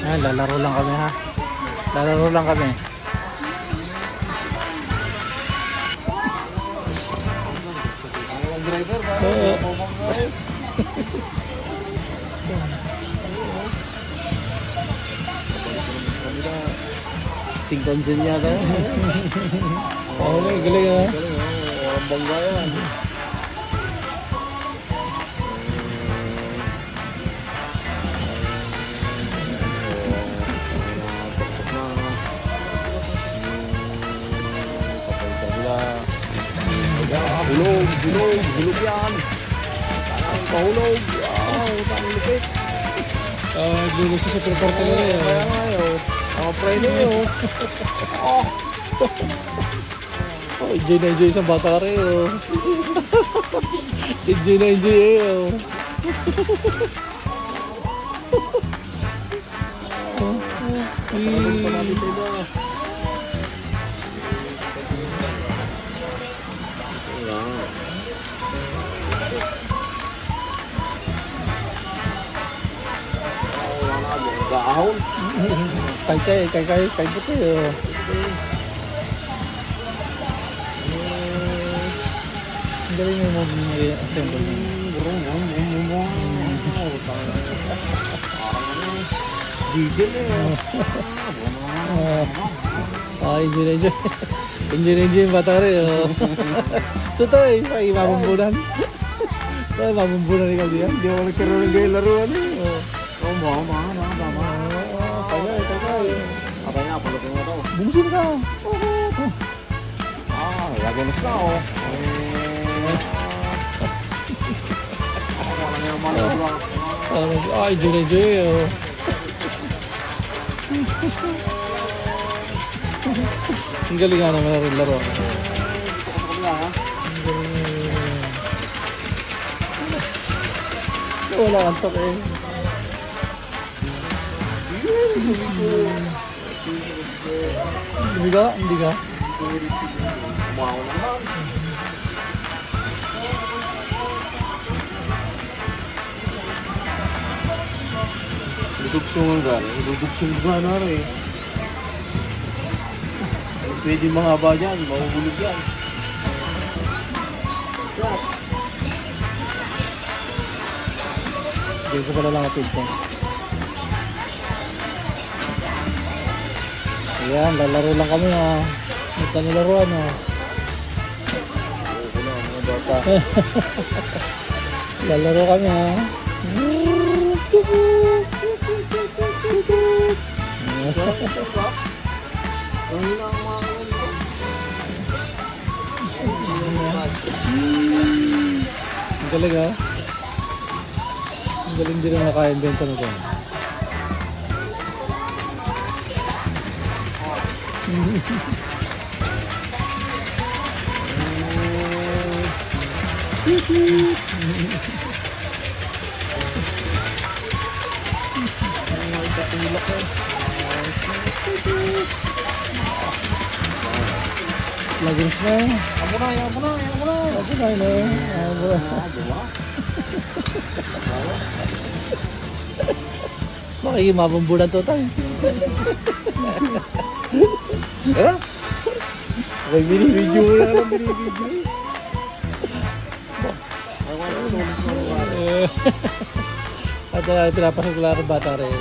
Ayan, lalaro lang kami ha. Lalaro lang kami. Driver ba? Singkonsin yata. Oo, galing ha. Walang bangga yan. Hulog yan. Parang pahulog. Wow, parang lupit. Gulo siya sa preporte na rin. Kaya nga yun. Preno yun. Enjoy na enjoy sa bata rin. Enjoy na enjoy eh. Patapos pa natin sa iba. Ahon. Kay puti oh. Ang galing mo mag-assemble. Diesel eh. Enjoy. Enjoy yung bata rin oh. Totoo eh, ay mamumbunan. Mamumbunan ikaw diyan. Hindi ako nagkaroon ng gaya laruan eh. Tama. Apa na, palutin mo ito. Bungsin ka. Gaganus na oh. Wala na yung malabrak. Enjoy oh. Ang galing nga naman na rin laro. Wala kang tok eh. Hindi ka? Wow naman. Dudugsungan ka na rin. Pwede mahaba dyan, mahuhulog yan. Hindi ko pala lang apid ko. Ayan, lalaro lang kami ha. Ito nilaruan ha. Ito na, mga bata. Lalaro kami ha. Ang galing ha. Ang galing din ang naka-invento na ito. Lagos na. Amo na. Makikimabambulan to tayo. May binibidyo mo lang ng binibidyo. At pinapasok lang ng bata rin.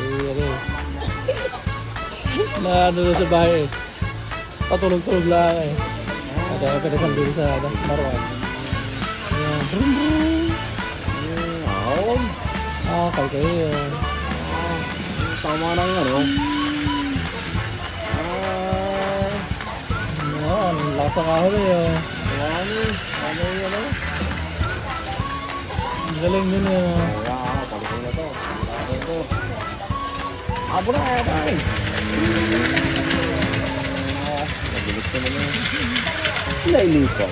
Na ano sa bahay eh. Patulog-tulog lang eh. At pinasambili sa maruan. Ayan. Brum brum. Kayo. Tama na yung ano. Ang lasa kahon eh. Ano yung ano? Ang galing din eh. Palutin na to. Abo na kaya tayo. Nabilis ka naman. Laili pa.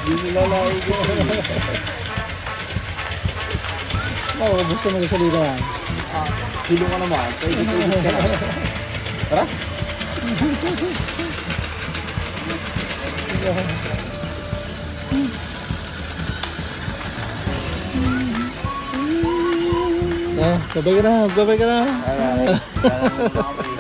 Hindi nila laili ko. Gusto mo gasolina yan. Silo ka naman. Pwede ka na. Tara. Sabay ka na, sabay ka na. Ay, ay.